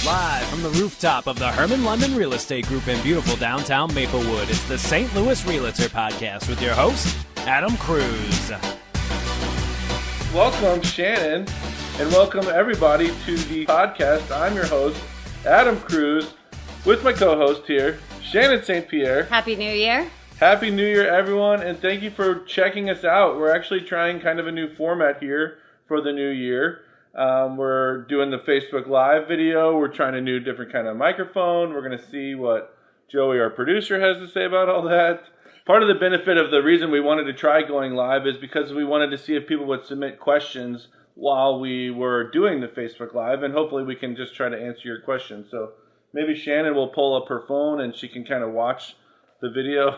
Live from the rooftop of the Hermann London Real Estate Group in beautiful downtown Maplewood, it's the St. Louis Realtor Podcast with your host, Adam Kruse. Welcome, Shannon, and welcome everybody to the podcast. I'm your host, Adam Kruse, with my co-host here, Shannon St. Pierre. Happy New Year. Happy New Year, everyone, and thank you for checking us out. We're actually trying kind of a new format here for the new year. We're doing the Facebook Live video. We're trying a new different kind of microphone. We're going to see what Joey, our producer, has to say about all that. Part of the benefit of the reason we wanted to try going live is because we wanted to see if people would submit questions while we were doing the Facebook Live, and hopefully we can just try to answer your questions. So maybe Shannon will pull up her phone and she can kind of watch the video.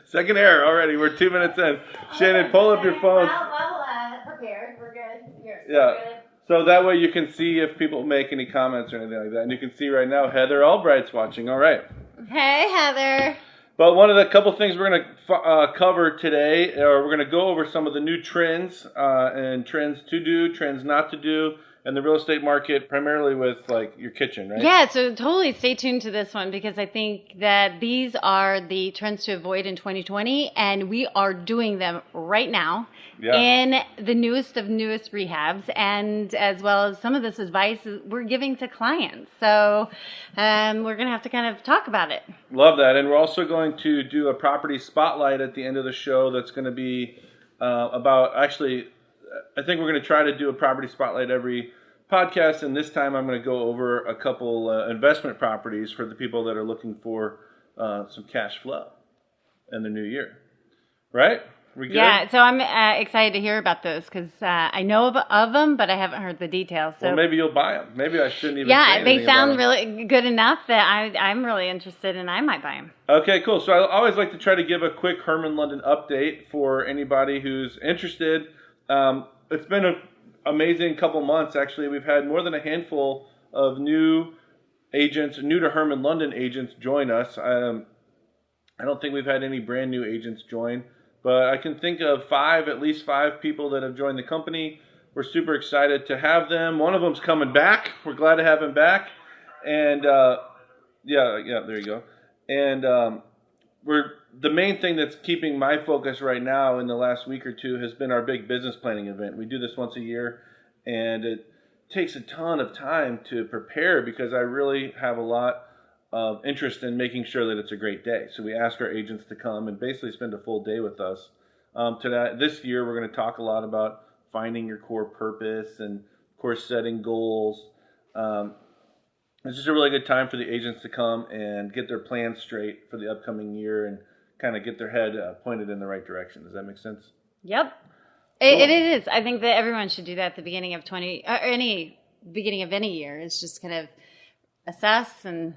Second error already. We're 2 minutes in. Shannon, pull up your phone. Well, prepared. We're good. Yeah. So that way you can see if people make any comments or anything like that. And you can see right now Heather Albright's watching. All right. Hey, Heather. But one of the couple things we're going to cover today, or we're going to go over some of the new trends and trends to do, trends not to do, in the real estate market, primarily with like your kitchen, right? Yeah, so totally stay tuned to this one because I think that these are the trends to avoid in 2020, and we are doing them right now in the newest of newest rehabs, and as well as some of this advice we're giving to clients. So we're going to have to kind of talk about it. Love that. And we're also going to do a property spotlight at the end of the show that's going to be about, actually, I think we're going to try to do a property spotlight every podcast, and this time I'm going to go over a couple investment properties for the people that are looking for some cash flow in the new year. Right? We good? Yeah, so I'm excited to hear about those because I know of them, but I haven't heard the details. So. Well, maybe you'll buy them. Maybe I shouldn't even say anything they sound about really good enough that I'm really interested and I might buy them. Okay, cool. So I always like to try to give a quick Hermann London update for anybody who's interested. It's been an amazing couple months, actually. We've had more than a handful of new agents, new to Hermann London agents join us. I don't think we've had any brand new agents join, but I can think of at least five people that have joined the company. We're super excited to have them. One of them's coming back. We're glad to have him back. And there you go. And the main thing that's keeping my focus right now in the last week or two has been our big business planning event. We do this once a year, and it takes a ton of time to prepare because I really have a lot of interest in making sure that it's a great day. So we ask our agents to come and basically spend a full day with us. This year, we're going to talk a lot about finding your core purpose and, of course, setting goals. It's just a really good time for the agents to come and get their plans straight for the upcoming year and kind of get their head pointed in the right direction. Does that make sense? Yep. Cool. It is. I think that everyone should do that at the beginning of beginning of any year. It's just kind of assess and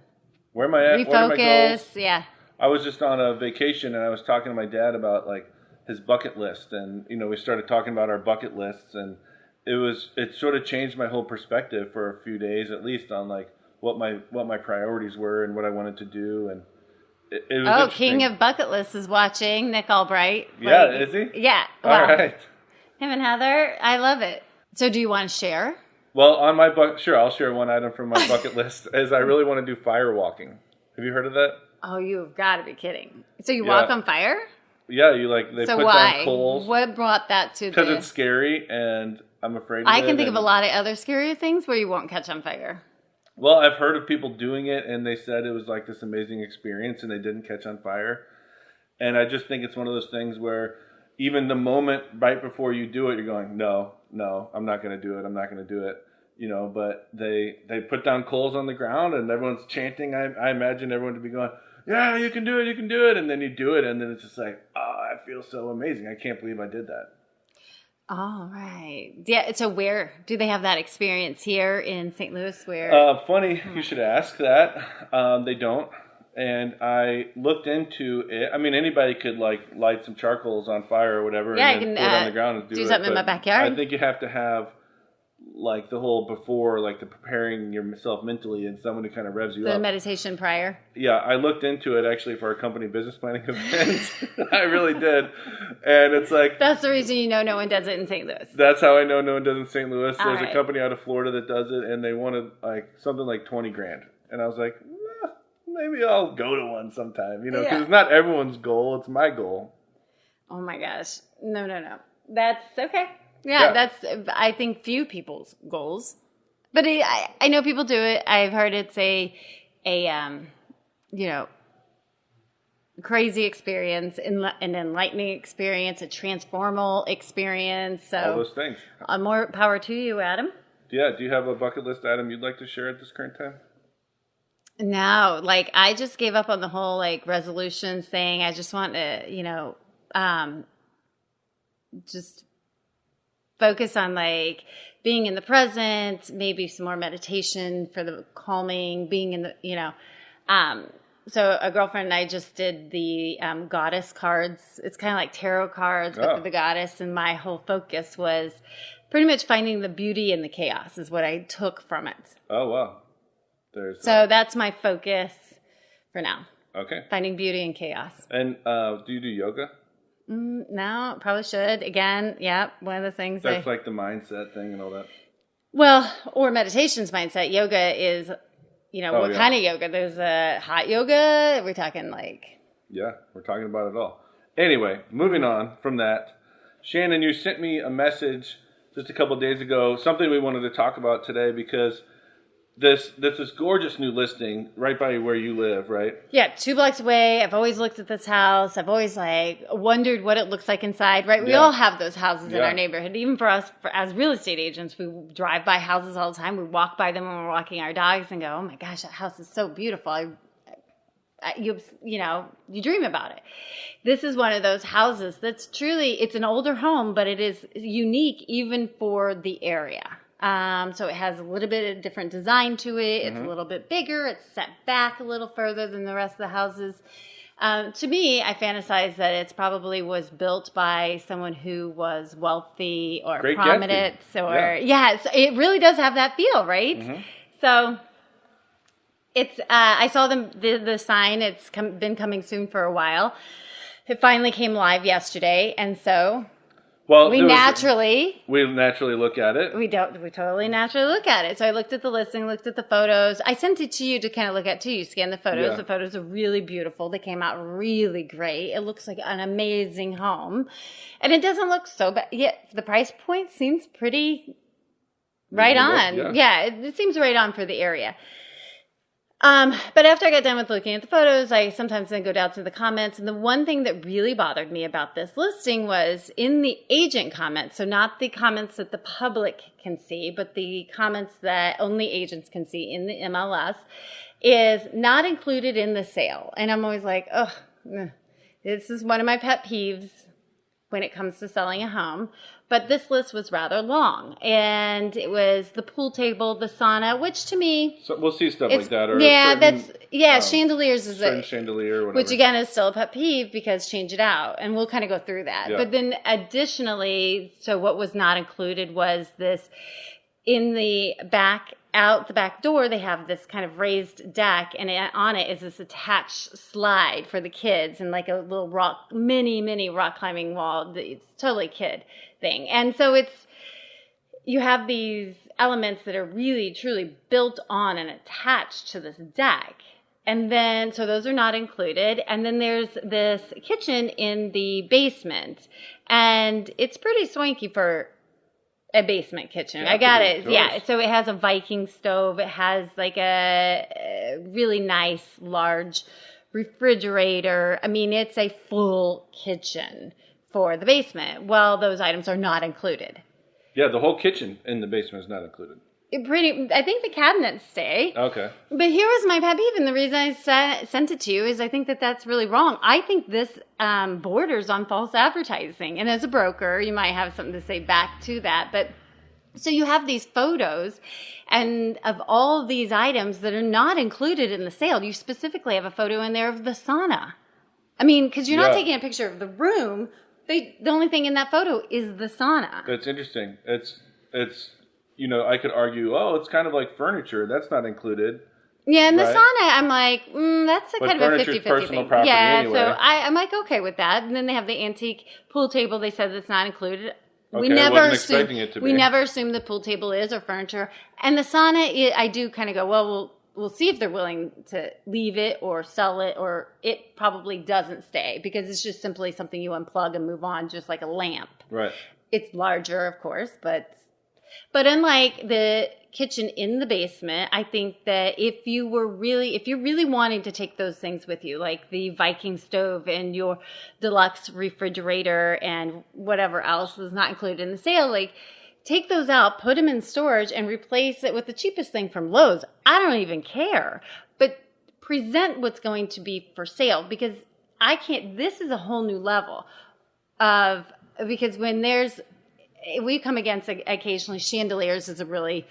where am I at? Refocus. What are my goals? Yeah. I was just on a vacation and I was talking to my dad about like his bucket list, and we started talking about our bucket lists, and it sort of changed my whole perspective for a few days at least on like what my priorities were and what I wanted to do. And it was King of Bucket Lists is watching, Nick Albright. Yeah, is he? Yeah. All right. Him and Heather, I love it. So do you want to share? Well, on my sure, I'll share one item from my bucket list is I really want to do firewalking. Have you heard of that? Oh, you've got to be kidding. So you walk on fire? Yeah, they put down coals. What brought that to Because it's scary and I'm afraid of it. I can think of a lot of other scary things where you won't catch on fire. Well, I've heard of people doing it, and they said it was like this amazing experience, and they didn't catch on fire. And I just think it's one of those things where even the moment right before you do it, you're going, no, I'm not going to do it. I'm not going to do it. But they put down coals on the ground, and everyone's chanting. I imagine everyone to be going, yeah, you can do it, you can do it. And then you do it, and then it's just like, oh, I feel so amazing. I can't believe I did that. All right. Yeah. So where do they have that experience here in St. Louis? Where? Funny you should ask that. They don't. And I looked into it. I mean, anybody could like light some charcoals on fire or whatever, yeah, and then put it on the ground and do something in my backyard. I think you have to have like the whole before, like the preparing yourself mentally and someone who kind of revs you up. The meditation prior. Yeah, I looked into it actually for our company business planning events. I really did. And it's like... That's the reason no one does it in St. Louis. That's how I know no one does it in St. Louis. All There's right. a company out of Florida that does it, and they wanted like something like $20,000. And I was like, maybe I'll go to one sometime, because it's not everyone's goal, it's my goal. Oh my gosh. No. That's okay. Yeah, that's, I think, few people's goals. But I know people do it. I've heard it's a crazy experience, an enlightening experience, a transformal experience. So all those things. More power to you, Adam. Yeah, do you have a bucket list, Adam, you'd like to share at this current time? No, I just gave up on the whole, resolutions thing. I just want to, just focus on, being in the present, maybe some more meditation for the calming, being in the, so a girlfriend and I just did the goddess cards. It's kind of like tarot cards, but for the goddess. And my whole focus was pretty much finding the beauty in the chaos is what I took from it. Oh, wow. So that's my focus for now. Okay. Finding beauty in chaos. And do you do yoga? No, probably should. Again, one of the things. That's like the mindset thing and all that. Well, or meditation's mindset. Yoga is, what kind of yoga? There's a hot yoga. We're talking Yeah, we're talking about it all. Anyway, moving on from that. Shannon, you sent me a message just a couple of days ago, something we wanted to talk about today because this gorgeous new listing right by where you live, right? Yeah, 2 blocks away. I've always looked at this house. I've always wondered what it looks like inside, right? We all have those houses in our neighborhood. Even for us, as real estate agents, we drive by houses all the time. We walk by them when we're walking our dogs and go, oh my gosh, that house is so beautiful. You dream about it. This is one of those houses that's truly, it's an older home, but it is unique even for the area. So it has a little bit of different design to it. It's a little bit bigger. It's set back a little further than the rest of the houses. To me, I fantasize that it's probably was built by someone who was wealthy or Great prominent. Gatsby. So it really does have that feel, right? Mm-hmm. So it's, I saw the sign. It's been coming soon for a while. It finally came live yesterday. And so... Well, we naturally look at it. We totally naturally look at it. So I looked at the listing, looked at the photos. I sent it to you to kind of look at too. You scanned the photos. Yeah. The photos are really beautiful. They came out really great. It looks like an amazing home. And it doesn't look so bad. Yeah, the price point seems pretty right on. Yeah, it seems right on for the area. But after I got done with looking at the photos, I sometimes then go down to the comments. And the one thing that really bothered me about this listing was in the agent comments. So not the comments that the public can see, but the comments that only agents can see in the MLS is not included in the sale. And I'm always like, this is one of my pet peeves when it comes to selling a home. But this list was rather long, and it was the pool table, the sauna, which to me... So we'll see stuff like that. Or chandeliers is a chandelier, whatever. Which again is still a pet peeve because change it out, and we'll kind of go through that. Yeah. But then additionally, so what was not included was this, in the back, out the back door, they have this kind of raised deck, and on it is this attached slide for the kids and like a little mini rock climbing wall. It's totally kid thing. And so you have these elements that are really, truly built on and attached to this deck. And then, so those are not included. And then there's this kitchen in the basement. And it's pretty swanky for a basement kitchen. I got it. Yeah. So it has a Viking stove. It has like a really nice, large refrigerator. I mean, it's a full kitchen for the basement. Well, those items are not included. Yeah, the whole kitchen in the basement is not included. I think the cabinets stay. Okay. But here was my pet peeve, and the reason I sent it to you is I think that that's really wrong. I think this borders on false advertising. And as a broker, you might have something to say back to that. But so you have these photos and of all these items that are not included in the sale. You specifically have a photo in there of the sauna. I mean, because you're not taking a picture of the room. The only thing in that photo is the sauna. That's interesting. It's I could argue, it's kind of like furniture. That's not included. Yeah, and the sauna, I'm like, that's kind of a 50-50 personal thing. Property yeah, anyway. so I'm like, okay with that. And then they have the antique pool table. They said that's not included. Okay, I wasn't expecting it to be. We never assume the pool table is or furniture. And the sauna, I do kind of go, well, we'll see if they're willing to leave it or sell it, or it probably doesn't stay because it's just simply something you unplug and move on, just like a lamp. Right. It's larger, of course, but unlike the kitchen in the basement, I think that if you're really wanting to take those things with you, like the Viking stove and your deluxe refrigerator and whatever else is not included in the sale, like take those out, put them in storage, and replace it with the cheapest thing from Lowe's. I don't even care. But present what's going to be for sale, because this is a whole new level because when we come against occasionally chandeliers is a really,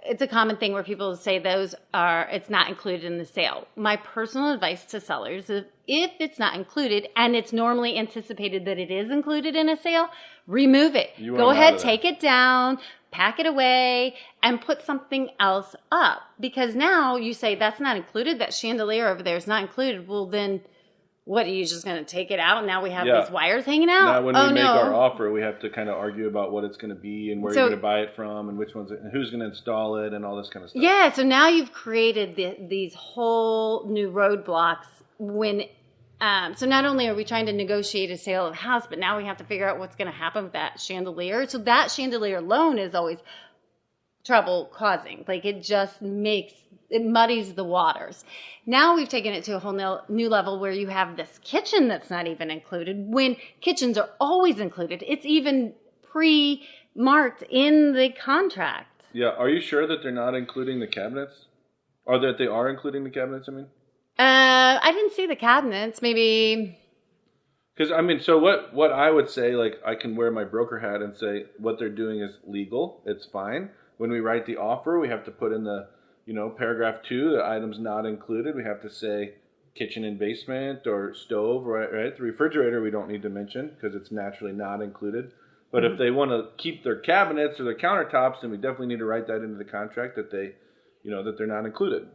it's a common thing where people say it's not included in the sale. My personal advice to sellers is if it's not included and it's normally anticipated that it is included in a sale, remove it. Go ahead, take it down, pack it away, and put something else up. Because now you say that's not included, that chandelier over there is not included. Well, then what, are you just going to take it out and now we have these wires hanging out? Now when we make our offer, we have to kind of argue about what it's going to be and where you're going to buy it from and which ones and who's going to install it and all this kind of stuff. Yeah, so now you've created these whole new roadblocks when so not only are we trying to negotiate a sale of a house, but now we have to figure out what's going to happen with that chandelier. So that chandelier alone is always trouble causing. Like it muddies the waters. Now we've taken it to a whole new level where you have this kitchen that's not even included, when kitchens are always included. It's even pre-marked in the contract. Yeah. Are you sure that they're not including the cabinets? Or that they are including the cabinets, I mean? I didn't see the cabinets. Maybe... Because, I mean, so what I would say, like, I can wear my broker hat and say what they're doing is legal. It's fine. When we write the offer, we have to put in the, paragraph 2, the items not included. We have to say kitchen and basement or stove, right? The refrigerator we don't need to mention because it's naturally not included. But if they want to keep their cabinets or their countertops, then we definitely need to write that into the contract that they, that they're not included.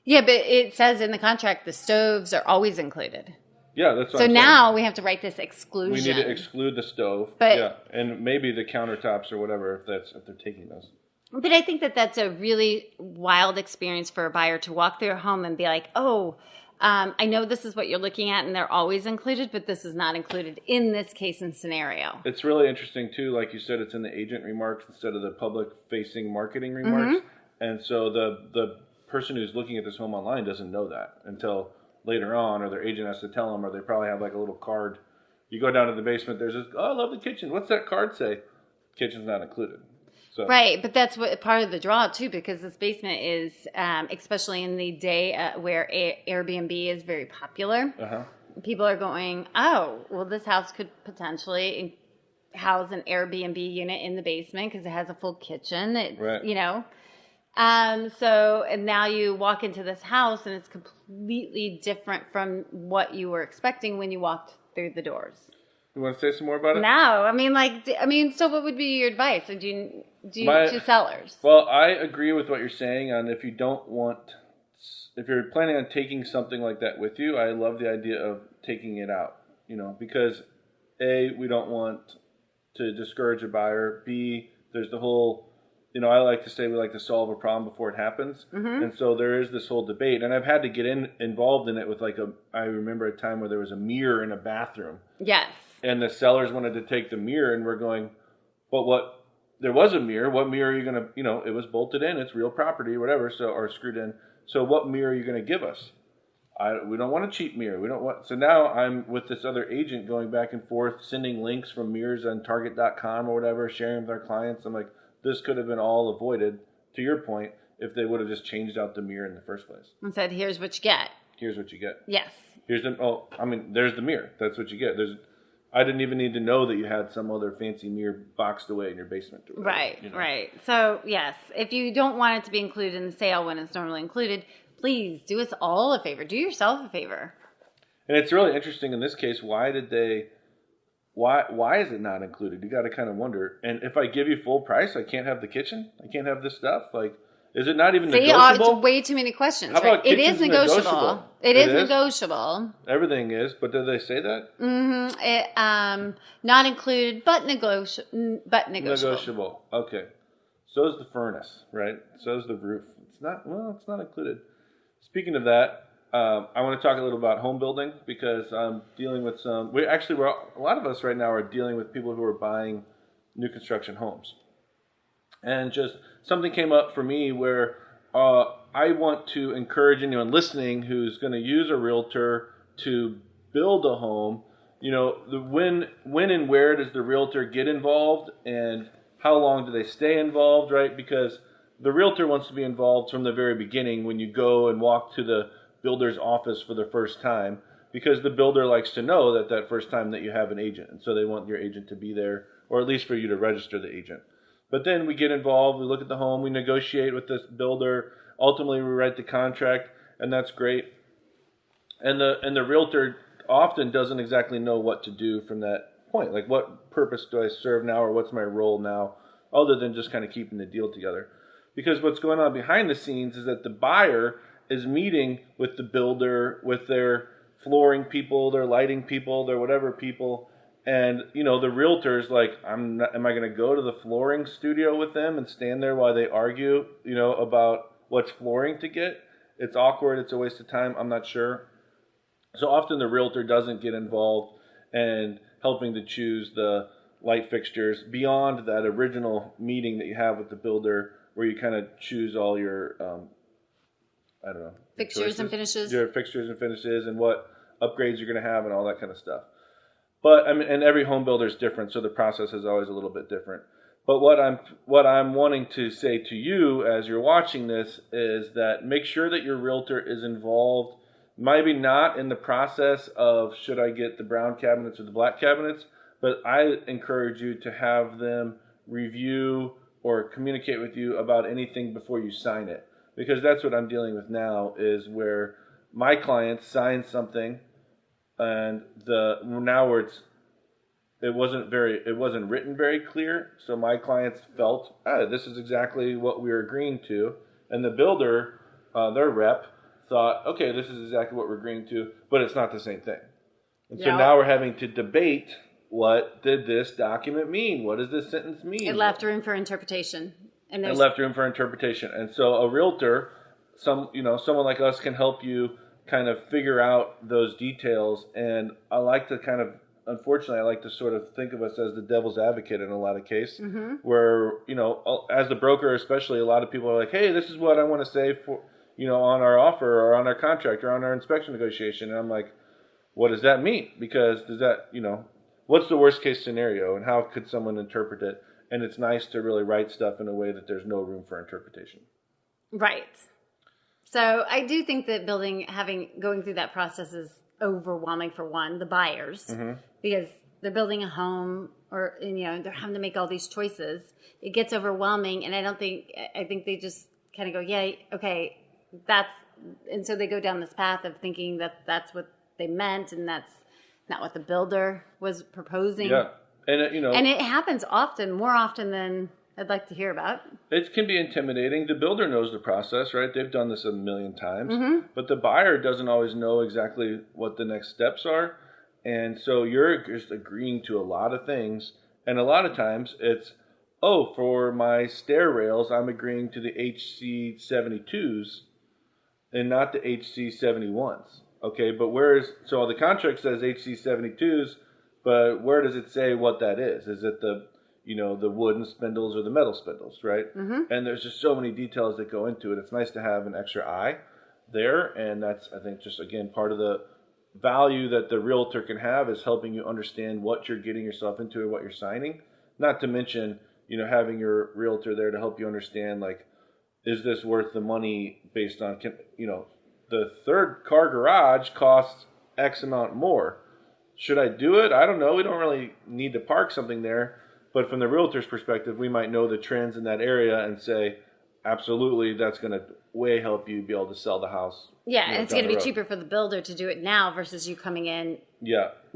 Yeah, but it says in the contract the stoves are always included. Yeah, that's what so I'm now saying. we have to write this exclusion. We need to exclude the stove. But, and maybe the countertops or whatever if they're taking those. But I think that's a really wild experience for a buyer to walk through a home and be like, I know this is what you're looking at and they're always included, but this is not included in this case and scenario. It's really interesting too. Like you said, it's in the agent remarks instead of the public-facing marketing remarks. Mm-hmm. And so the person who's looking at this home online doesn't know that until later on, or their agent has to tell them, or they probably have like a little card. You go down to the basement, there's this, I love the kitchen. What's that card say? Kitchen's not included. So. Right, but that's part of the draw too, because this basement is, especially in the day where Airbnb is very popular, people are going, this house could potentially house an Airbnb unit in the basement because it has a full kitchen. Right. And now you walk into this house and it's completely different from what you were expecting when you walked through the doors. You want to say some more about it? No, so what would be your advice? Do you to sellers? Well, I agree with what you're saying on if you're planning on taking something like that with you, I love the idea of taking it out, because A, we don't want to discourage a buyer. B, there's the whole, I like to say we like to solve a problem before it happens. Mm-hmm. And so there is this whole debate. And I've had to get involved in it with I remember a time where there was a mirror in a bathroom. Yes. And the sellers wanted to take the mirror, and we're going, but there was a mirror. What mirror are you going to, it was bolted in. It's real property or whatever, or screwed in. So what mirror are you going to give us? We don't want a cheap mirror. So now I'm with this other agent going back and forth, sending links from mirrors on Target.com or whatever, sharing with our clients. I'm like, this could have been all avoided, to your point, if they would have just changed out the mirror in the first place. And said, here's what you get. Here's what you get. Yes. There's the mirror. That's what you get. I didn't even need to know that you had some other fancy mirror boxed away in your basement. Right. So, yes, if you don't want it to be included in the sale when it's normally included, please do us all a favor. Do yourself a favor. And it's really interesting in this case, why did they why is it not included? You got to kind of wonder. And if I give you full price, I can't have the kitchen? I can't have this stuff? Like, is it not even negotiable? It's way too many questions. How about it is negotiable? It is negotiable. Everything is, but do they say that? Mm-hmm. Not included, but negotiable. Negotiable. Okay. So is the furnace, right? So is the roof. It's not included. Speaking of that, I want to talk a little about home building because I'm dealing with a lot of us right now are dealing with people who are buying new construction homes. And just something came up for me where I want to encourage anyone listening who's going to use a realtor to build a home. When and where does the realtor get involved, and how long do they stay involved, right? Because the realtor wants to be involved from the very beginning when you go and walk to the builder's office for the first time, because the builder likes to know that first time that you have an agent. And so they want your agent to be there, or at least for you to register the agent. But then we get involved, we look at the home, we negotiate with this builder, ultimately we write the contract, and that's great. And the realtor often doesn't exactly know what to do from that point. Like, what purpose do I serve now, or what's my role now, other than just kind of keeping the deal together? Because what's going on behind the scenes is that the buyer is meeting with the builder, with their flooring people, their lighting people, their whatever people. And, the realtor's like, am I going to go to the flooring studio with them and stand there while they argue, about what's flooring to get? It's awkward. It's a waste of time. I'm not sure. So often the realtor doesn't get involved in helping to choose the light fixtures beyond that original meeting that you have with the builder, where you kind of choose all your, fixtures and finishes. Your fixtures and finishes and what upgrades you're going to have and all that kind of stuff. But and every home builder is different, so the process is always a little bit different. But what I'm wanting to say to you as you're watching this is that make sure that your realtor is involved, maybe not in the process of should I get the brown cabinets or the black cabinets, but I encourage you to have them review or communicate with you about anything before you sign it. Because that's what I'm dealing with now, is where my clients sign something and it wasn't written very clear, so my clients felt this is exactly what we were agreeing to, and the builder, their rep, thought, okay, this is exactly what we're agreeing to, but it's not the same thing. And so now we're having to debate, what did this document mean? What does this sentence mean? It left room for interpretation. And so a realtor, someone like us, can help you kind of figure out those details. And I like to sort of think of us as the devil's advocate in a lot of cases, where, as the broker especially, a lot of people are like, hey, this is what I want to say for, on our offer or on our contract or on our inspection negotiation. And I'm like, what does that mean? Because does that, what's the worst case scenario and how could someone interpret it? And it's nice to really write stuff in a way that there's no room for interpretation. Right. So I do think that going through that process is overwhelming for the buyers, because they're building a home or, they're having to make all these choices. It gets overwhelming. And I think they just kind of go, yeah, okay, and so they go down this path of thinking that that's what they meant, and that's not what the builder was proposing. Yeah. And it happens more often than I'd like to hear about. It can be intimidating. The builder knows the process, right? They've done this a million times. But the buyer doesn't always know exactly what the next steps are. And so you're just agreeing to a lot of things. And a lot of times it's, for my stair rails, I'm agreeing to the HC72s and not the HC71s. Okay, but so the contract says HC72s, but where does it say what that is? Is it the wooden spindles or the metal spindles, right? And there's just so many details that go into it. It's nice to have an extra eye there, and that's, I think, just, again, part of the value that the realtor can have is helping you understand what you're getting yourself into and what you're signing. Not to mention, having your realtor there to help you understand, like, is this worth the money based on, the third car garage costs X amount more. Should I do it? I don't know. We don't really need to park something there. But from the realtor's perspective, we might know the trends in that area and say, absolutely, that's going to way help you be able to sell the house. Yeah, and it's going to be cheaper for the builder to do it now versus you coming in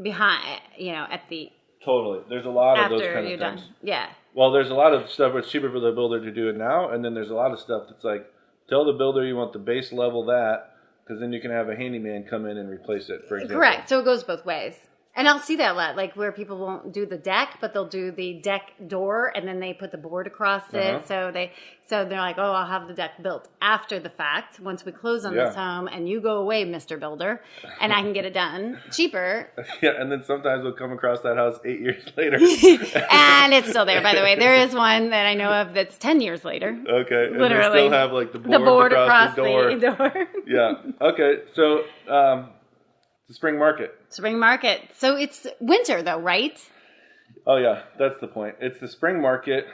behind, at the Totally. There's a lot of those after kind you're of done. things. Yeah. Well, there's a lot of stuff where it's cheaper for the builder to do it now, and then there's a lot of stuff that's like, tell the builder you want the base level that, because then you can have a handyman come in and replace it, for example. Correct. So it goes both ways. And I'll see that a lot, like where people won't do the deck, but they'll do the deck door, and then they put the board across it. So they're like, oh, I'll have the deck built after the fact, once we close on this home, and you go away, Mr. Builder, and I can get it done cheaper. Yeah, and then sometimes we'll come across that house 8 years later. And it's still there, by the way. There is one that I know of that's 10 years later. Okay, and literally. they still have like the board across the door. Yeah. Okay, so the spring market. Spring market. So it's winter though, right? Oh yeah, that's the point. It's the spring market,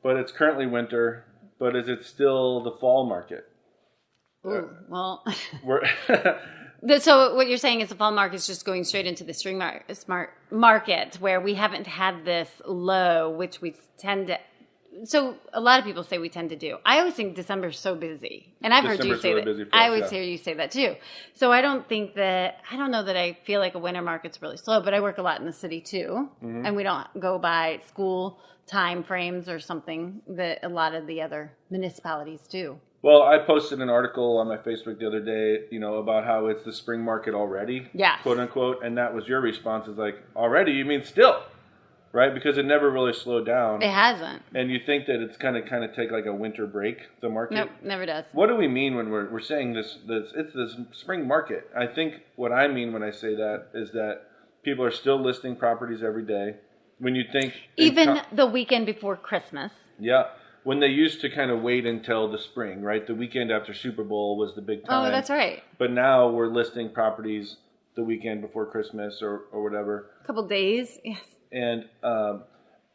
but it's currently winter. But is it still the fall market? Ooh, well. So what you're saying is the fall market is just going straight into the spring market, where we haven't had this low, which we tend to. So a lot of people say we tend to do. I always think December's so busy, and I've heard you say that. I always hear you say that too. So I don't know that I feel like a winter market's really slow, but I work a lot in the city too, and we don't go by school time frames or something that a lot of the other municipalities do. Well, I posted an article on my Facebook the other day, about how it's the spring market already, quote unquote, and that was your response is like, already? You mean still? Right, because it never really slowed down. It hasn't. And you think that it's kind of take like a winter break, the market? Nope, never does. What do we mean when we're saying this? It's this spring market. I think what I mean when I say that is that people are still listing properties every day. When you think even the weekend before Christmas. Yeah, when they used to kind of wait until the spring, right? The weekend after Super Bowl was the big time. Oh, that's right. But now we're listing properties the weekend before Christmas or whatever. A couple days, yes. And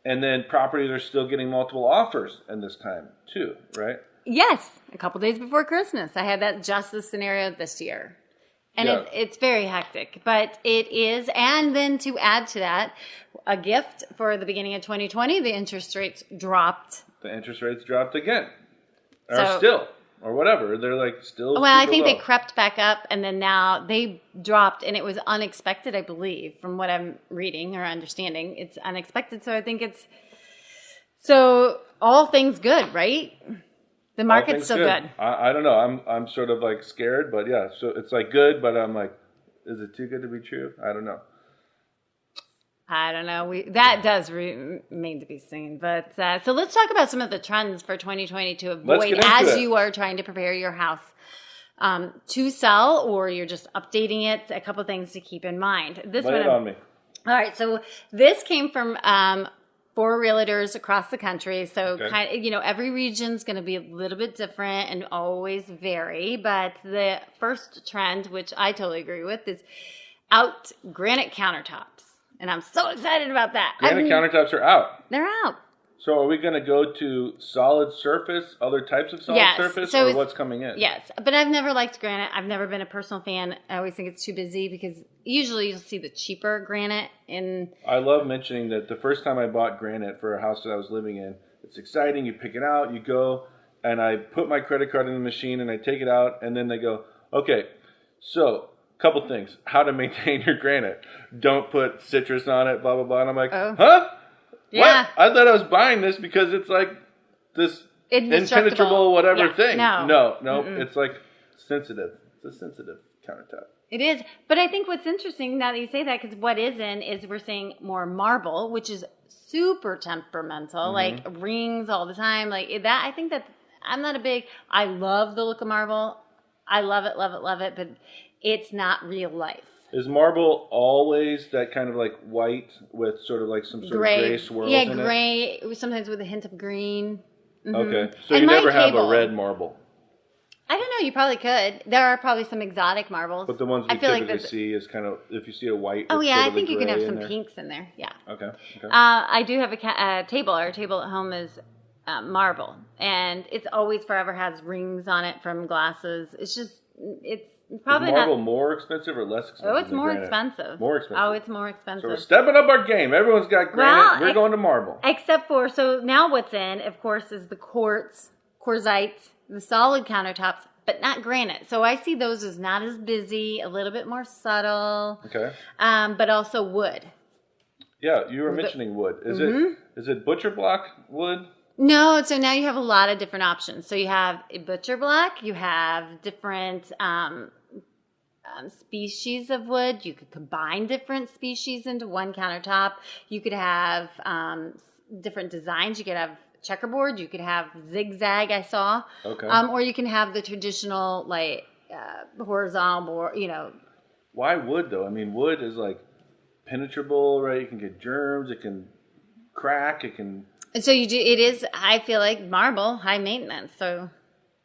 then properties are still getting multiple offers in this time too, right? Yes, a couple days before Christmas. I had that just this scenario this year. And it's very hectic, but it is. And then to add to that, a gift for the beginning of 2020, the interest rates dropped. The interest rates dropped again. Or whatever. They're like still. Well, I think they crept back up, and then now they dropped, and it was unexpected, I believe, from what I'm reading or understanding. It's unexpected, so I think it's all things good, right? The market's still good. I don't know. I'm sort of like scared, but yeah. So it's like good, but I'm like, is it too good to be true? I don't know. I don't know. That does remain to be seen. But so let's talk about some of the trends for 2020 to avoid as you are trying to prepare your house to sell, or you're just updating it. A couple things to keep in mind. Lay it on me. All right. So this came from 4 realtors across the country. So every region's going to be a little bit different and always vary. But the first trend, which I totally agree with, is out granite countertops. And I'm so excited about that. Granite countertops are out. They're out. So are we going to go to solid surface, other types of solid surface, or what's coming in? Yes, but I've never liked granite. I've never been a personal fan. I always think it's too busy because usually you'll see the cheaper granite in... I love mentioning that the first time I bought granite for a house that I was living in, it's exciting. You pick it out, you go, and I put my credit card in the machine, and I take it out, and then they go, okay, so... couple things. How to maintain your granite. Don't put citrus on it, blah, blah, blah. And I'm like, huh? Yeah. What? I thought I was buying this because it's like this impenetrable whatever thing. No. It's like sensitive. It's a sensitive countertop. It is. But I think what's interesting now that you say that, because what is in is we're seeing more marble, which is super temperamental, like rings all the time. Like that, I think that I'm not I love the look of marble. I love it, but it's not real life. Is marble always that kind of like white with sort of like some sort of gray swirls in it? Yeah, gray, sometimes with a hint of green. Okay. So you never have a red marble? I don't know. You probably could. There are probably some exotic marbles. But the ones we typically see is kind of, if you see a white. Oh, yeah. I think you can have some pinks in there. Yeah. Okay. I do have a table. Our table at home is marble. And it's always forever has rings on it from glasses. It's just, it's probably not. Is marble more expensive or less expensive? Oh, it's more expensive. More expensive. Oh, it's more expensive. So we're stepping up our game. Everyone's got granite. We're going to marble. Except for, so now what's in, of course, is the quartzites, the solid countertops, but not granite. So I see those as not as busy, a little bit more subtle. Okay. But also wood. Yeah, you were mentioning wood. Is it butcher block wood? No, so now you have a lot of different options. So you have a butcher block, you have different species of wood. You could combine different species into one countertop. You could have different designs. You could have checkerboard. You could have zigzag, I saw. Okay. Or you can have the traditional, like, horizontal board, Why wood, though? I mean, wood is, like, penetrable, right? You can get germs. It can crack. It can... And so it is, I feel like, marble, high maintenance. So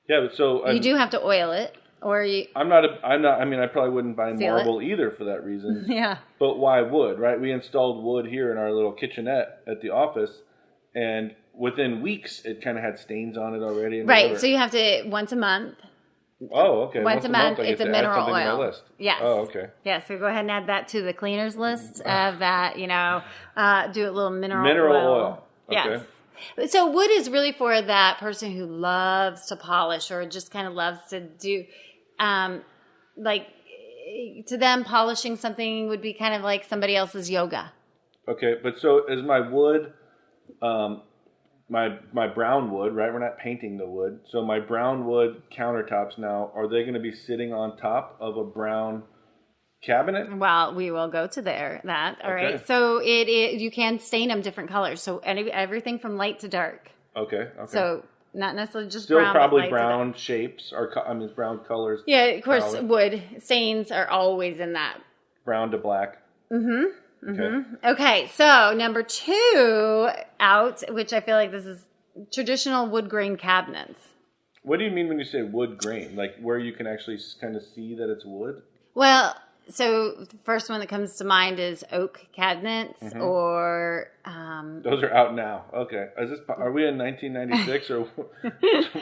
yeah, but so... you do have to oil it. Or you... I probably wouldn't buy marble either for that reason. Yeah. But why wood, right? We installed wood here in our little kitchenette at the office, and within weeks, it kind of had stains on it already. And right, whatever. So you have to, once a month. Oh, okay. Once a month, it's a mineral oil. List. Yes. Oh, okay. Yeah, so go ahead and add that to the cleaners list of that, do a little mineral oil. Okay. Yes. So wood is really for that person who loves to polish or just kind of loves to do, to them, polishing something would be kind of like somebody else's yoga. Okay, but so is my wood, my brown wood, right? We're not painting the wood. So my brown wood countertops now, are they going to be sitting on top of a brown cabinet? Well, we will go to that. All right. So you can stain them different colors. So everything from light to dark. Okay. So not necessarily just still brown. Probably brown shapes or brown colors. Yeah, of course. Palette. Wood stains are always in that. Brown to black. Okay, so number 2 out, which I feel like this is traditional wood grain cabinets. What do you mean when you say wood grain? Like where you can actually kind of see that it's wood? Well, so the first one that comes to mind is oak cabinets or... Those are out now. Okay. Are we in 1996 or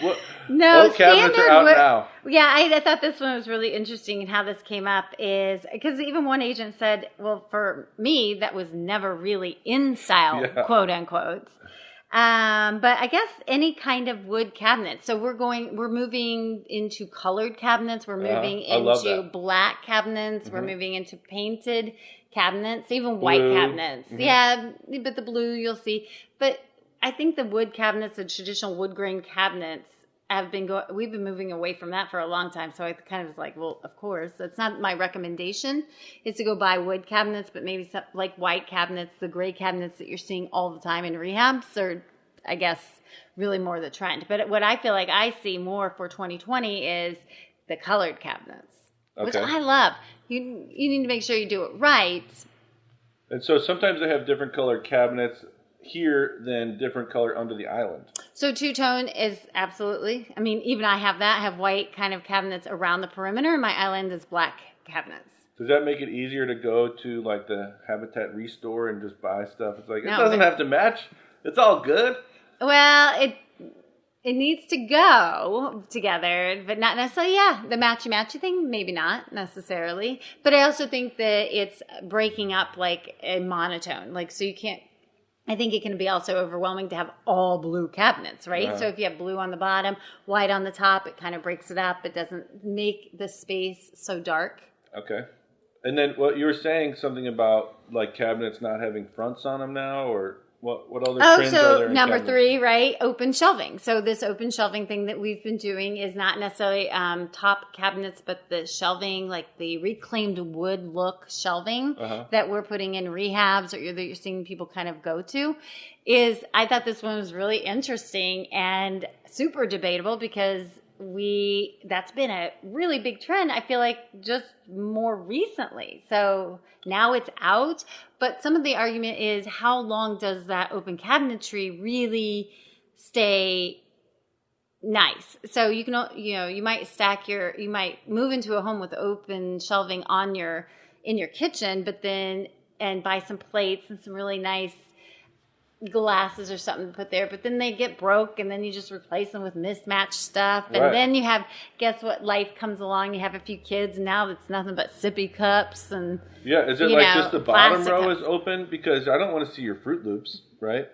what? No, oak cabinets are out now. Yeah, I thought this one was really interesting, and how this came up is because even one agent said, well, for me, that was never really in style, quote unquote. But I guess any kind of wood cabinet. So we're moving into colored cabinets. We're moving into black cabinets. We're moving into painted cabinets, even white cabinets. Yeah, but the blue you'll see. But I think the wood cabinets, the traditional wood grain cabinets, we've been moving away from that for a long time. So I kind of was like, well, of course, that's not my recommendation is to go buy wood cabinets, but maybe some, like white cabinets, the gray cabinets that you're seeing all the time in rehabs are, I guess, really more the trend. But what I feel like I see more for 2020 is the colored cabinets, which I love. You need to make sure you do it right. And so sometimes they have different colored cabinets here than different color under the island. So two-tone is absolutely. I mean, even I have that. I have white kind of cabinets around the perimeter, and my island is black cabinets. Does that make it easier to go to like the Habitat Restore and just buy stuff? It's like, it doesn't have to match. It's all good. Well, it needs to go together, but not necessarily, the matchy-matchy thing, maybe not necessarily. But I also think that it's breaking up like a monotone. Like, so you can't, I think it can be also overwhelming to have all blue cabinets, right? Uh-huh. So if you have blue on the bottom, white on the top, it kind of breaks it up. It doesn't make the space so dark. Okay. And then you were saying something about like cabinets not having fronts on them now, or what other trends are there in number cabinets? 3, right? Open shelving. So this open shelving thing that we've been doing is not necessarily top cabinets, but the shelving, like the reclaimed wood look shelving that we're putting in rehabs or that you're seeing people kind of go to. I thought this one was really interesting and super debatable because that's been a really big trend, I feel like, just more recently. So now it's out, but some of the argument is how long does that open cabinetry really stay nice? So you can, you might move into a home with open shelving in your kitchen, and buy some plates and some really nice glasses or something to put there, but then they get broke and then you just replace them with mismatched stuff, and then you have, guess what, life comes along, you have a few kids, and now it's nothing but sippy cups and is it like just the bottom row is open? Because I don't want to see your Fruit Loops, right?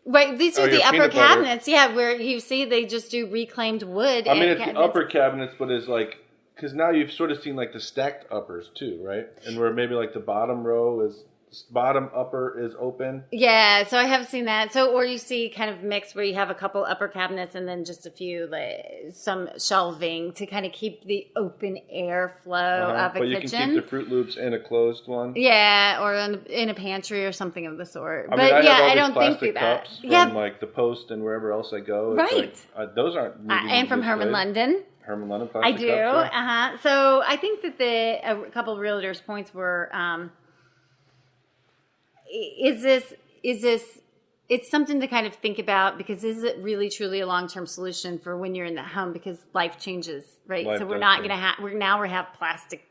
Right, these are the upper cabinets, where you see they just do reclaimed wood. I mean, it's the upper cabinets, but it's like, because now you've sort of seen like the stacked uppers too, right? And where maybe like the bottom row is bottom upper is open. Yeah, so I have seen that. So, or you see kind of mixed where you have a couple upper cabinets and then just a few, like some shelving to kind of keep the open air flow of a kitchen. But you can keep the Fruit Loops in a closed one. Yeah, or in a pantry or something of the sort. I don't think through that. Cups from like the Post and wherever else I go. It's like, those aren't moving and from Hermann London. Hermann London plastic cups. I do. So I think that a couple of realtors' points were, is this? It's something to kind of think about, because is it really truly a long-term solution for when you're in the home, because life changes, right? So we're not going to have, we have plastic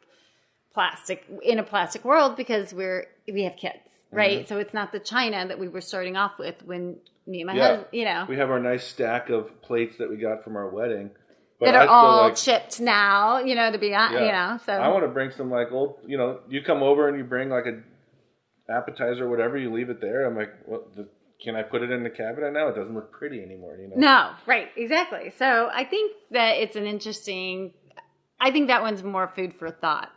in a plastic world because we have kids, right? Mm-hmm. So it's not the china that we were starting off with when me and my husband, We have our nice stack of plates that we got from our wedding. But that are all chipped now, to be honest, so. I want to bring some like old, you come over and you bring like a appetizer or whatever, you leave it there. I'm like, can I put it in the cabinet now? It doesn't look pretty anymore, No, right, exactly. So I think that it's I think that one's more food for thought.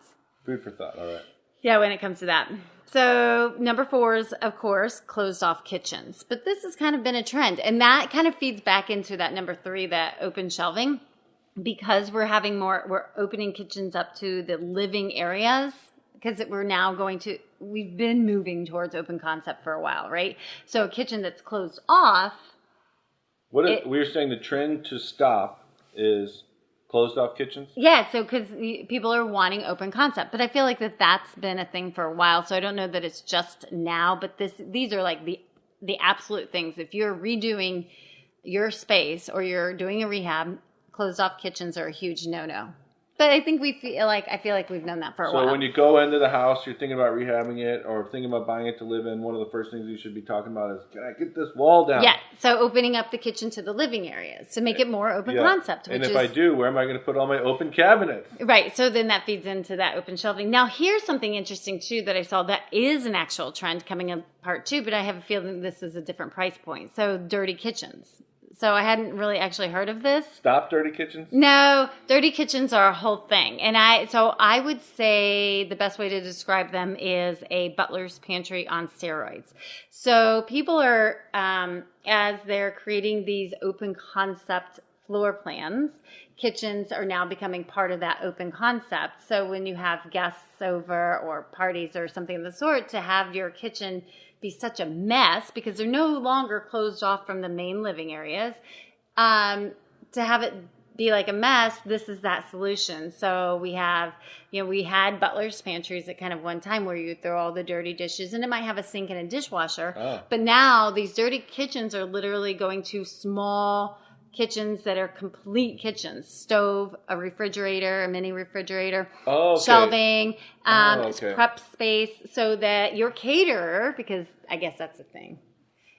Food for thought, all right. Yeah, when it comes to that. So number 4 is, of course, closed off kitchens. But this has kind of been a trend. And that kind of feeds back into that number 3, that open shelving. Because we're opening kitchens up to the living areas, because we've been moving towards open concept for a while, right? So a kitchen that's closed off. We're saying the trend to stop is closed off kitchens? Yeah, so because people are wanting open concept. But I feel like that's been a thing for a while. So I don't know that it's just now, but these are like the absolute things. If you're redoing your space or you're doing a rehab, closed off kitchens are a huge no-no. But I think I feel like we've known that for a while. So when you go into the house, you're thinking about rehabbing it or thinking about buying it to live in, one of the first things you should be talking about is, can I get this wall down? Yeah, so opening up the kitchen to the living areas to make it more open concept. And if I do, where am I going to put all my open cabinets? Right, so then that feeds into that open shelving. Now here's something interesting too that I saw that is an actual trend coming in part 2, but I have a feeling this is a different price point. So dirty kitchens. So I hadn't really actually heard of this. Stop dirty kitchens? No, dirty kitchens are a whole thing. And I would say the best way to describe them is a butler's pantry on steroids. So people are, as they're creating these open concept floor plans, kitchens are now becoming part of that open concept. So when you have guests over or parties or something of the sort, to have your kitchen be such a mess because they're no longer closed off from the main living areas, to have it be like a mess, this is that solution. So we have, we had butler's pantries at kind of one time where you throw all the dirty dishes, and it might have a sink and a dishwasher. Oh. But now these dirty kitchens are literally going to small kitchens that are complete kitchens: stove, a refrigerator, a mini refrigerator, shelving, prep space, so that your caterer, because I guess that's a thing,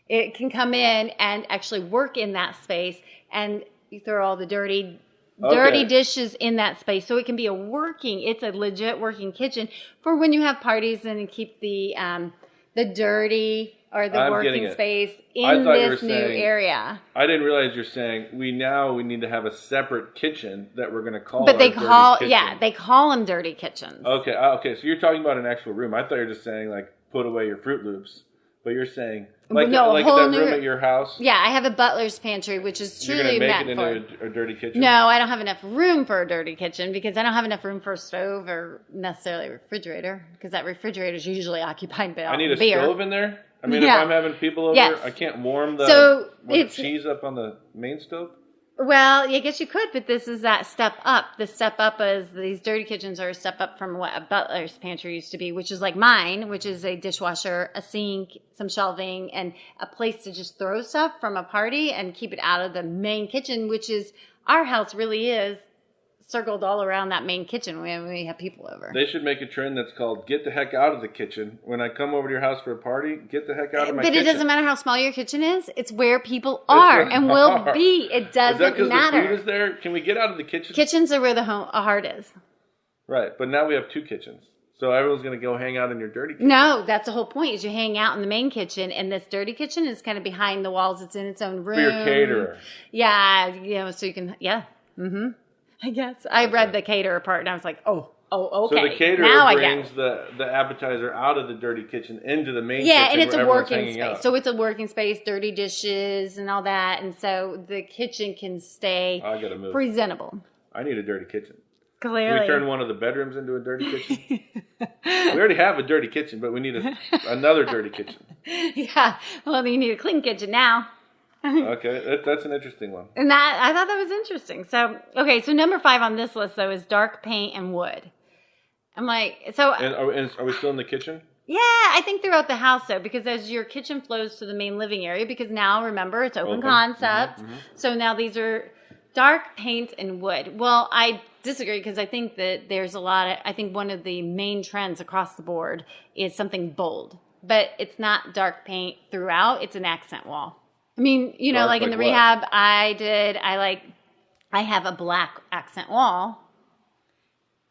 it can come in and actually work in that space, and you throw all the dirty dishes in that space, so it can be it's a legit working kitchen for when you have parties, and keep the dirty or the working space in this new area. I didn't realize you're saying we need to have a separate kitchen that we're going to call. But they call them dirty kitchens. Okay. So you're talking about an actual room. I thought you were just saying like put away your Fruit Loops, but you're saying like that room at your house. Yeah, I have a butler's pantry, which is truly meant for. You're going to make it into a dirty kitchen. No, I don't have enough room for a dirty kitchen because I don't have enough room for a stove or necessarily a refrigerator, because that refrigerator is usually occupied by beer. I need a stove in there. I mean, if I'm having people over, I can't warm the cheese up on the main stove? Well, I guess you could, but this is that step up. The step up is these dirty kitchens are a step up from what a butler's pantry used to be, which is like mine, which is a dishwasher, a sink, some shelving, and a place to just throw stuff from a party and keep it out of the main kitchen, which is, our house really is circled all around that main kitchen when we have people over. They should make a trend that's called "Get the heck out of the kitchen." When I come over to your house for a party, get the heck out of my kitchen. But it doesn't matter how small your kitchen is. It's where people are and will be. It doesn't matter. Is that because the food is there? Can we get out of the kitchen? Kitchens are where the heart is. Right, but now we have 2 kitchens. So everyone's going to go hang out in your dirty kitchen. No, that's the whole point, is you hang out in the main kitchen, and this dirty kitchen is kind of behind the walls. It's in its own room. For your caterer. Yeah, so you can, mm-hmm. I guess. I read the caterer part, and I was like, oh. Oh, okay. So the caterer now brings the appetizer out of the dirty kitchen into the main kitchen. Yeah, and it's a working space. Out. So it's a working space, dirty dishes and all that. And so the kitchen can stay presentable. I need a dirty kitchen. Clearly. Can we turn one of the bedrooms into a dirty kitchen? We already have a dirty kitchen, but we need another dirty kitchen. Yeah. Well, you need a clean kitchen now. Okay, that's an interesting one. And I thought that was interesting. So, okay, so number 5 on this list, though, is dark paint and wood. I'm like, so... And are we still in the kitchen? Yeah, I think throughout the house, though, because as your kitchen flows to the main living area, because now, remember, it's open concept. Mm-hmm. So now these are dark paint and wood. Well, I disagree because I think that there's a lot of... I think one of the main trends across the board is something bold. But it's not dark paint throughout. It's an accent wall. I mean, you know, like in the rehab I have a black accent wall.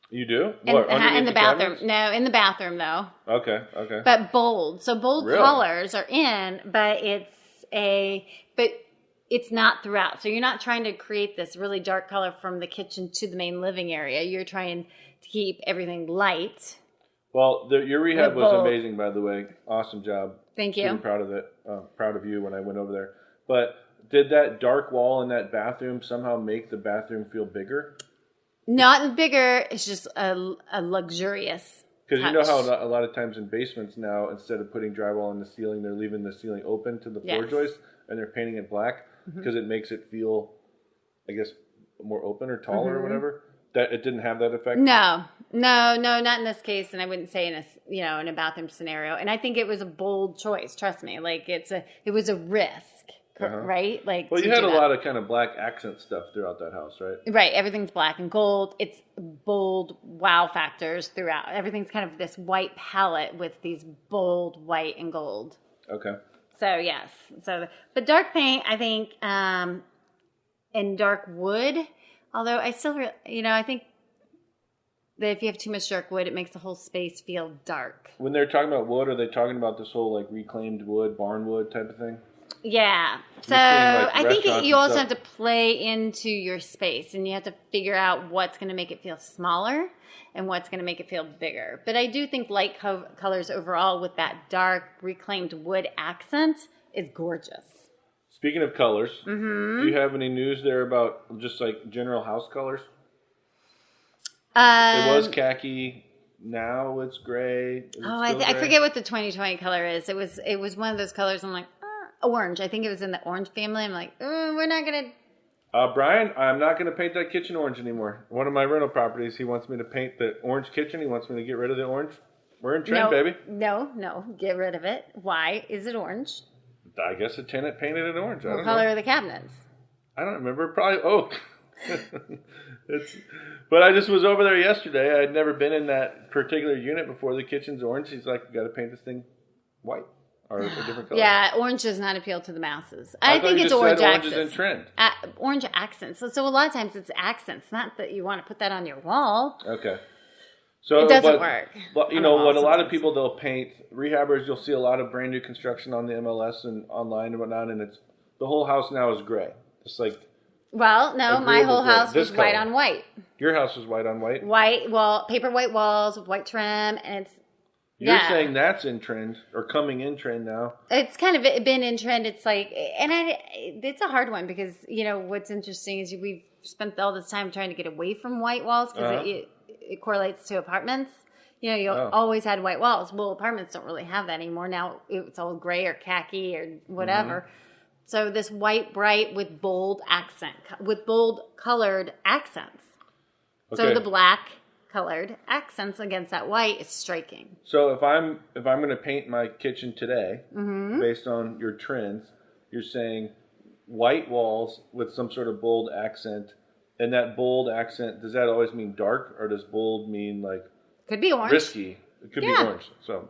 You do? In the bathroom. Cabinets? No, in the bathroom though. Okay. But bold. So bold colors are in, but it's not throughout. So you're not trying to create this really dark color from the kitchen to the main living area. You're trying to keep everything light. Well, your rehab was amazing, by the way. Awesome job. Thank you. I'm proud of it. Proud of you when I went over there. But did that dark wall in that bathroom somehow make the bathroom feel bigger? Not bigger. It's just a luxurious. Because you know how a lot of times in basements now, instead of putting drywall in the ceiling, they're leaving the ceiling open to the floor joist, and they're painting it black because it makes it feel, I guess, more open or taller or whatever. That it didn't have that effect. No, not in this case, and I wouldn't say in a bathroom scenario. And I think it was a bold choice. Trust me, like it was a risk. Right? Like, well, you had a lot of kind of black accent stuff throughout that house, right? Right. Everything's black and gold. It's bold wow factors throughout. Everything's kind of this white palette with these bold white and gold. Okay. So, yes. But dark paint, I think, and dark wood, although I still, I think that if you have too much dark wood, it makes the whole space feel dark. When they're talking about wood, are they talking about this whole, like, reclaimed wood, barn wood type of thing? Yeah. So I think you also have to play into your space, and you have to figure out what's going to make it feel smaller and what's going to make it feel bigger. But I do think light colors overall with that dark reclaimed wood accent is gorgeous. Speaking of colors, do you have any news there about just like general house colors? It was khaki. Now it's gray. I forget what the 2020 color is. It was one of those colors. I'm like, orange. I think it was in the orange family. I'm like, we're not going to... Brian, I'm not going to paint that kitchen orange anymore. One of my rental properties, he wants me to paint the orange kitchen. He wants me to get rid of the orange. We're in trend, baby. No. Get rid of it. Why is it orange? I guess a tenant painted it orange. What color are the cabinets? I don't remember. Probably oak. But I just was over there yesterday. I'd never been in that particular unit before. The kitchen's orange. He's like, you got to paint this thing white. Or a different color. Yeah, orange does not appeal to the masses. I think it's orange accents. Orange is in trend. Orange accents. So a lot of times it's accents, not that you want to put that on your wall. Okay. So it doesn't work. But you know what? A lot of people they'll paint rehabbers. You'll see a lot of brand new construction on the MLS and online and whatnot, and it's the whole house now is gray. It's like. Well, no, my whole house was white on white. Your house was white on white. Paper white walls with white trim, and it's. You're saying that's in trend or coming in trend now. It's kind of been in trend. It's like, and it's a hard one because, what's interesting is we've spent all this time trying to get away from white walls because it correlates to apartments. You always had white walls. Well, apartments don't really have that anymore. Now it's all gray or khaki or whatever. Mm-hmm. So this white bright with bold colored accents. Okay. So the black colored accents against that white is striking. So if I'm going to paint my kitchen today, based on your trends, you're saying white walls with some sort of bold accent, and that bold accent, does that always mean dark, or does bold mean like could be orange, risky? It could be orange. So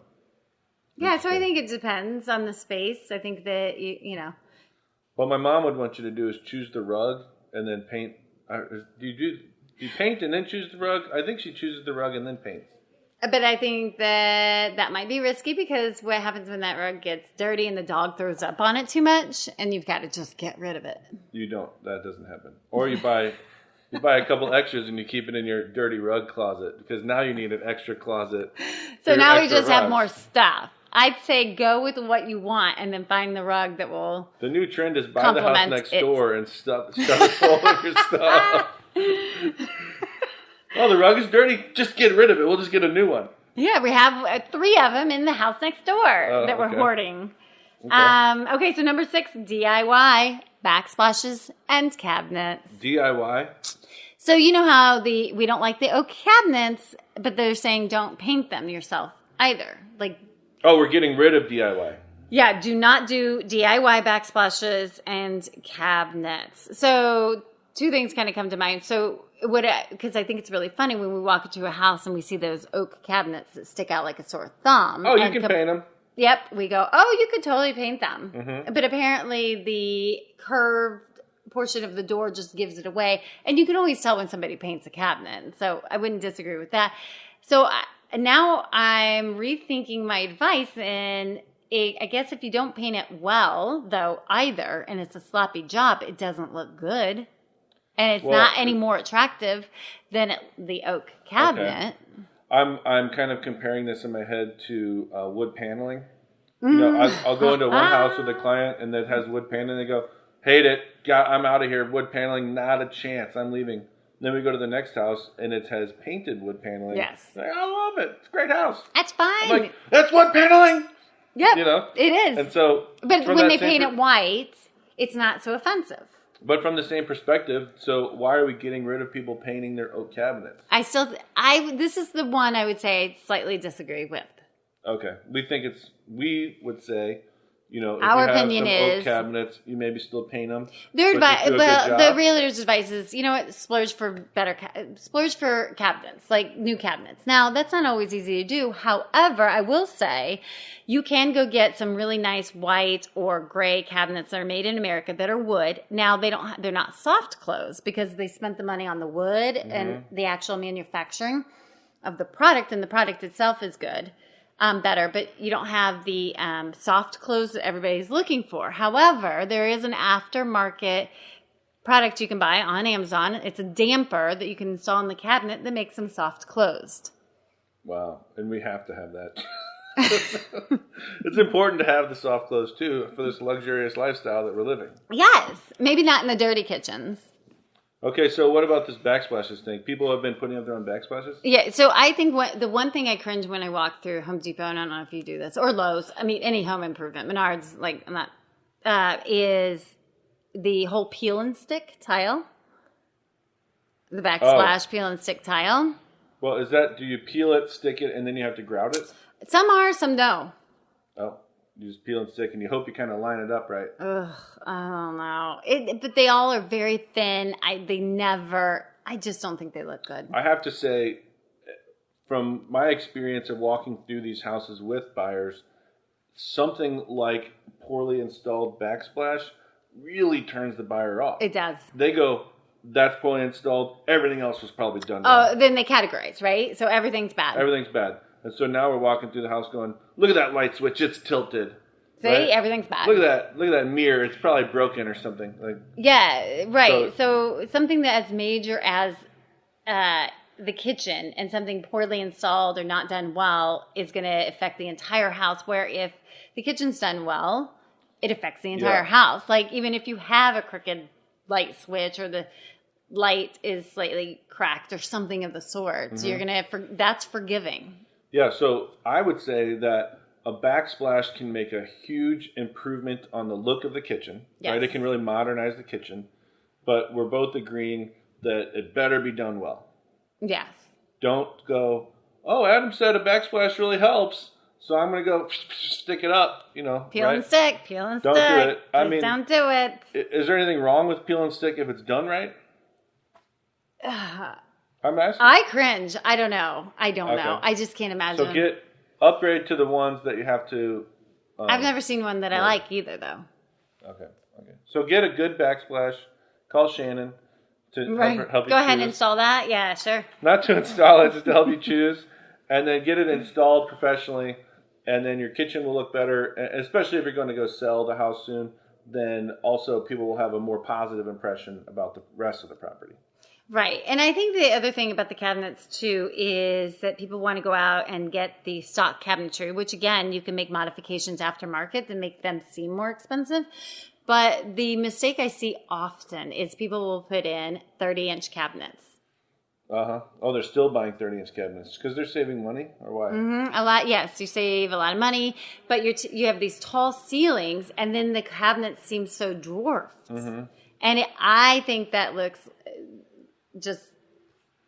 so I think it depends on the space. I think that What my mom would want you to do is choose the rug and then paint. Do you paint and then choose the rug? I think she chooses the rug and then paints. But I think that might be risky because what happens when that rug gets dirty and the dog throws up on it too much, and you've got to just get rid of it. You don't. That doesn't happen. Or you buy You buy a couple extras and you keep it in your dirty rug closet because now you need an extra closet. So now we just have more stuff. I'd say go with what you want and then find the rug that will. The new trend is buy the house next door and stuff it full of your stuff. Oh, the rug is dirty. Just get rid of it. We'll just get a new one. Yeah, we have 3 of them in the house next door that we're hoarding. Okay, so number 6, DIY, backsplashes and cabinets. DIY? So you know how we don't like the oak cabinets, but they're saying don't paint them yourself either. Oh, we're getting rid of DIY. Yeah, do not do DIY backsplashes and cabinets. So 2 things kind of come to mind. So because I think it's really funny when we walk into a house and we see those oak cabinets that stick out like a sore thumb. Oh, you can paint them. Yep, we go, oh, you could totally paint them. Mm-hmm. But apparently the curved portion of the door just gives it away. And you can always tell when somebody paints a cabinet. So I wouldn't disagree with that. So now I'm rethinking my advice. And I guess if you don't paint it well, though, either, and it's a sloppy job, it doesn't look good. And it's not any more attractive than the oak cabinet. Okay. I'm kind of comparing this in my head to wood paneling. You know, I'll go into one house with a client and that has wood paneling. They go, hate it. I'm out of here. Wood paneling, not a chance. I'm leaving. Then we go to the next house and it has painted wood paneling. Yes. Like, I love it. It's a great house. That's fine. I'm like, that's wood paneling. Yep. You know? It is. And so, but when they paint it white, it's not so offensive. But from the same perspective, so why are we getting rid of people painting their oak cabinets? This is the one I would say I slightly disagree with. Okay. We would say, you know, if our you have opinion some is oak cabinets, you maybe still paint them. Their advice, the realtor's advice is, you know what, splurge for cabinets, like new cabinets. Now, that's not always easy to do. However, I will say you can go get some really nice white or gray cabinets that are made in America that are wood. Now, they're not soft close because they spent the money on the wood and the actual manufacturing of the product, and the product itself is good. Better, but you don't have the soft close that everybody's looking for. However, there is an aftermarket product you can buy on Amazon. It's a damper that you can install in the cabinet that makes them soft closed. Wow, and we have to have that. It's important to have the soft close too for this luxurious lifestyle that we're living. Yes, maybe not in the dirty kitchens. Okay, so what about this backsplashes thing? People have been putting up their own backsplashes? Yeah, so I think the one thing I cringe when I walk through Home Depot, and I don't know if you do this, or Lowe's, I mean, any home improvement, Menards, like, I'm not, is the whole peel and stick tile. The backsplash peel and stick tile. Well, is that, do you peel it, stick it, and then you have to grout it? Some are, some don't. Oh. You just peel and stick, and you hope you kind of line it up right. Ugh, I don't know. But they all are very thin. I just don't think they look good. I have to say, from my experience of walking through these houses with buyers, something like poorly installed backsplash really turns the buyer off. It does. They go, that's poorly installed. Everything else was probably done wrong. Oh, then they categorize, right? So everything's bad. Everything's bad. And so now we're walking through the house going, look at that light switch, it's tilted. See, right? Everything's bad. Look at that mirror, it's probably broken or something. Yeah, right. So something that as major as the kitchen and something poorly installed or not done well is going to affect the entire house, where if the kitchen's done well, it affects the entire house. Like even if you have a crooked light switch or the light is slightly cracked or something of the sort, so you're going to, that's forgiving. Yeah, so I would say that a backsplash can make a huge improvement on the look of the kitchen. Yes. Right? It can really modernize the kitchen. But we're both agreeing that it better be done well. Yes. Don't go, oh, Adam said a backsplash really helps, so I'm going to go stick it up, you know. Peel and stick, peel and stick. Don't do it. Please don't do it. Is there anything wrong with peel and stick if it's done right? I'm asking. I cringe. I don't know. know. I just can't imagine. So upgrade to the ones that you have to. I've never seen one that I like either, though. Okay. So get a good backsplash. Call Shannon to help you Go ahead and install that. Yeah, sure. Not to install it, just to help you choose. And then get it installed professionally. And then your kitchen will look better, especially if you're going to go sell the house soon. then also people will have a more positive impression about the rest of the property. Right. And I think the other thing about the cabinets, too, is that people want to go out and get the stock cabinetry, which, again, you can make modifications aftermarket to make them seem more expensive. But the mistake I see often is people will put in 30-inch cabinets. Uh-huh. Oh, they're still buying 30-inch cabinets because they're saving money, or why? Mm-hmm. A lot, yes. You save a lot of money, but you have these tall ceilings, and then the cabinets seem so dwarfed. Mm-hmm. And I think that looks just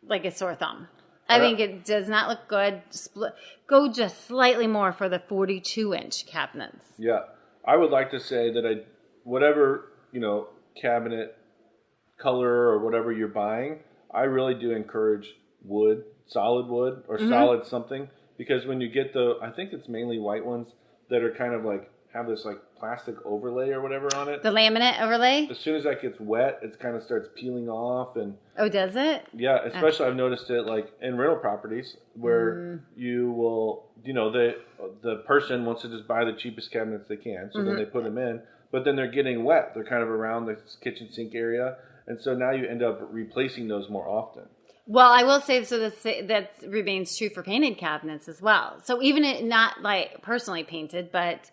like a sore thumb. I think it does not look good. Go just slightly more for the 42-inch cabinets. Yeah. I would like to say that whatever, cabinet color or whatever you're buying, I really do encourage wood, solid wood, or solid something, because when you get I think it's mainly white ones that are kind of like, have this like plastic overlay or whatever on it. The laminate overlay? As soon as that gets wet, it kind of starts peeling off. And oh, does it? Yeah, especially I've noticed it like in rental properties where you will, the person wants to just buy the cheapest cabinets they can, so then they put them in, but then they're getting wet. They're kind of around the kitchen sink area, and so now you end up replacing those more often. Well, I will say, so that remains true for painted cabinets as well. So even not like personally painted, but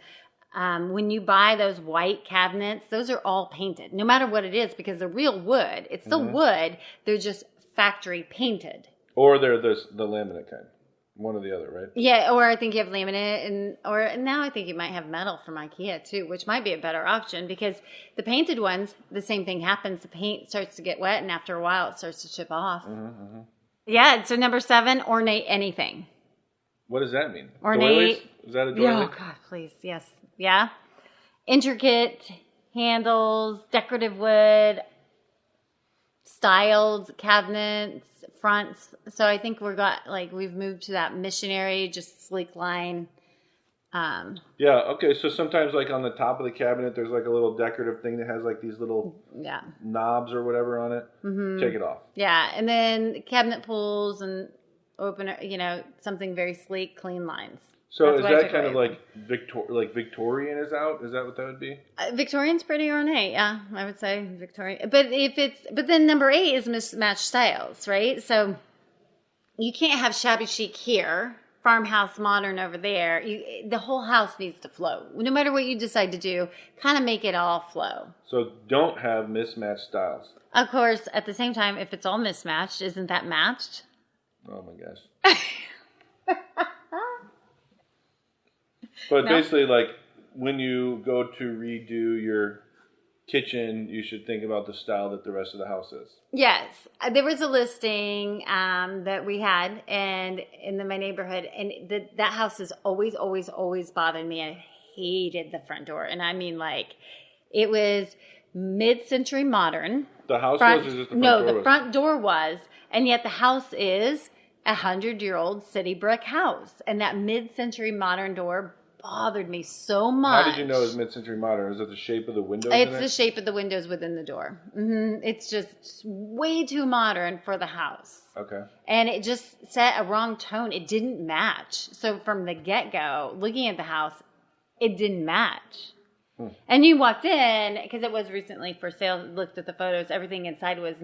when you buy those white cabinets, those are all painted, no matter what it is, because they're real wood. It's still wood. They're just factory painted. Or they're the laminate kind. One or the other, right? Yeah, or I think you have laminate, or now I think you might have metal from IKEA too, which might be a better option, because the painted ones, the same thing happens. The paint starts to get wet, and after a while, it starts to chip off. Yeah, so number 7, ornate anything. What does that mean? Ornate. Doilies? Is that a doily? Oh, God, please. Yes. Yeah. Intricate handles, decorative wood, styled cabinets, fronts. So I think we've moved to that missionary, just sleek line. Yeah. Okay. So sometimes like on the top of the cabinet, there's like a little decorative thing that has like these little knobs or whatever on it. Take it off. Yeah. And then cabinet pulls and opener, something very sleek, clean lines. So is that kind of like Victorian is out? Is that what that would be? Victorian's pretty ornate, yeah. I would say Victorian. But then number 8 is mismatched styles, right? So you can't have shabby chic here, farmhouse modern over there. The whole house needs to flow. No matter what you decide to do, kind of make it all flow. So don't have mismatched styles. Of course, at the same time, if it's all mismatched, isn't that matched? Oh my gosh. But basically, like, when you go to redo your kitchen, you should think about the style that the rest of the house is. Yes. There was a listing that we had in my neighborhood, and that house has always, always, always bothered me. I hated the front door. And I mean, like, it was mid-century modern. The house was, or just the front door No, was? the front door was, and yet the house is a 100-year-old city brick house. And that mid-century modern door bothered me so much. How did you know it was mid-century modern? Is it the shape of the windows? It's the shape of the windows within the door. It's just way too modern for the house. Okay. And it just set a wrong tone. It didn't match. So from the get-go, looking at the house, it didn't match. And you walked in, because it was recently for sale, looked at the photos, everything inside was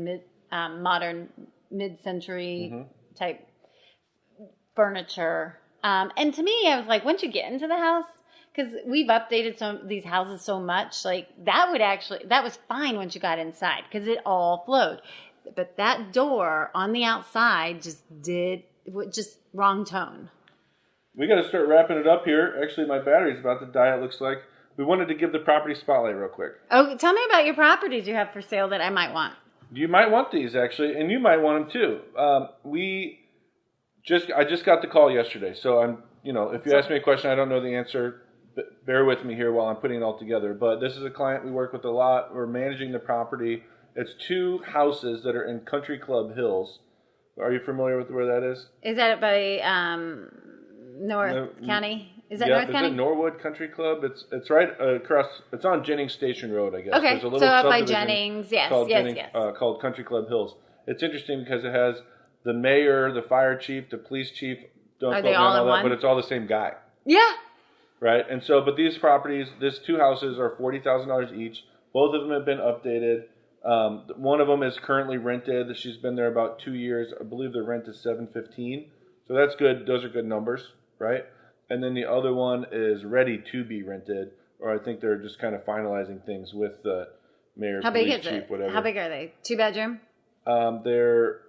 modern, mid-century type furniture. And to me, I was like, once you get into the house, because we've updated these houses so much, like that was fine once you got inside, because it all flowed. But that door on the outside just wrong tone. We got to start wrapping it up here. Actually, my battery's about to die, it looks like. We wanted to give the property spotlight real quick. Oh, tell me about your properties you have for sale that I might want. You might want these, actually, and you might want them too. I just got the call yesterday, so if you ask me a question, I don't know the answer. Bear with me here while I'm putting it all together. But this is a client we work with a lot. We're managing the property. It's 2 houses that are in Country Club Hills. Are you familiar with where that is? Is that by North County? Is that North County? It's Norwood Country Club. It's right across. It's on Jennings Station Road, I guess. Okay, There's a little so up by Jennings, yes. Called Country Club Hills. It's interesting because it has the mayor, the fire chief, the police chief. Don't Are quote they me all on in one? But it's all the same guy. Yeah. right? And so, but these properties, these two houses are $40,000 each. Both of them have been updated. One of them is currently rented. She's been there about 2 years. I believe the rent is $715. So that's good. Those are good numbers, right? And then the other one is ready to be rented, or I think they're just kind of finalizing things with the mayor, police chief, whatever. How big are they? 2-bedroom? They're,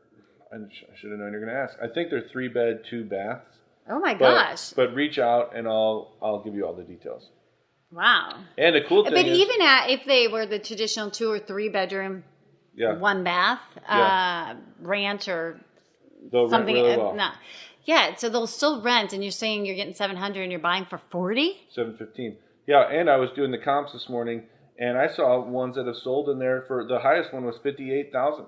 I should have known you're going to ask. I think they're 3-bed, 2 baths. Oh my gosh. But reach out and I'll give you all the details. Wow. And the cool thing but is, even if they were the traditional 2 or 3 bedroom, 1 bath, ranch or they'll something. Rent really well. Yeah, so they'll still rent, and you're saying you're getting $700 and you're buying for $40? $715. Yeah, and I was doing the comps this morning, and I saw ones that have sold in there for the highest one was $58,000.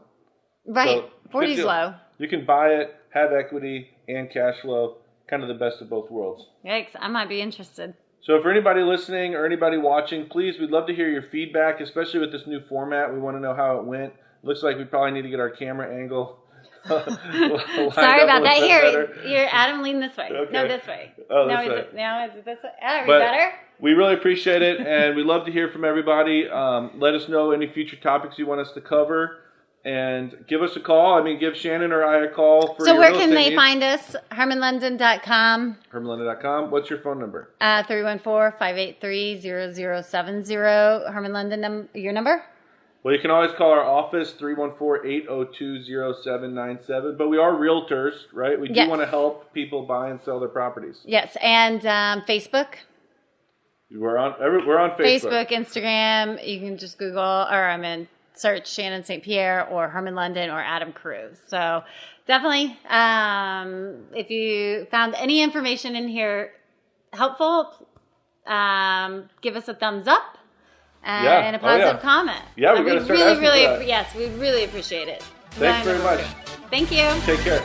Right, so 40's low. You can buy it, have equity, and cash flow, kind of the best of both worlds. Yikes, I might be interested. So for anybody listening or anybody watching, please, we'd love to hear your feedback, especially with this new format. We want to know how it went. Looks like we probably need to get our camera angle. Sorry about that. Here, Adam, lean this way. Okay. No, this way. Oh, no, this way. Is it this way? Are we better? We really appreciate it, and we'd love to hear from everybody. Let us know any future topics you want us to cover, and give us a call. I mean, give Shannon or I a call. So where can they find us? HermannLondon.com. HermannLondon.com. What's your phone number? 314-583-0070. Hermann London, your number? Well, you can always call our office, 314-802-0797. But we are realtors, right? We do want to help people buy and sell their properties. Yes, and Facebook. We're on Facebook. Instagram. You can just Google, search Shannon St. Pierre or Hermann London or Adam Kruse. So definitely, if you found any information in here helpful, give us a thumbs up. And a positive comment. Yeah, we're going to start asking for that. Yes, we really appreciate it. Thanks very much. Thank you. Take care.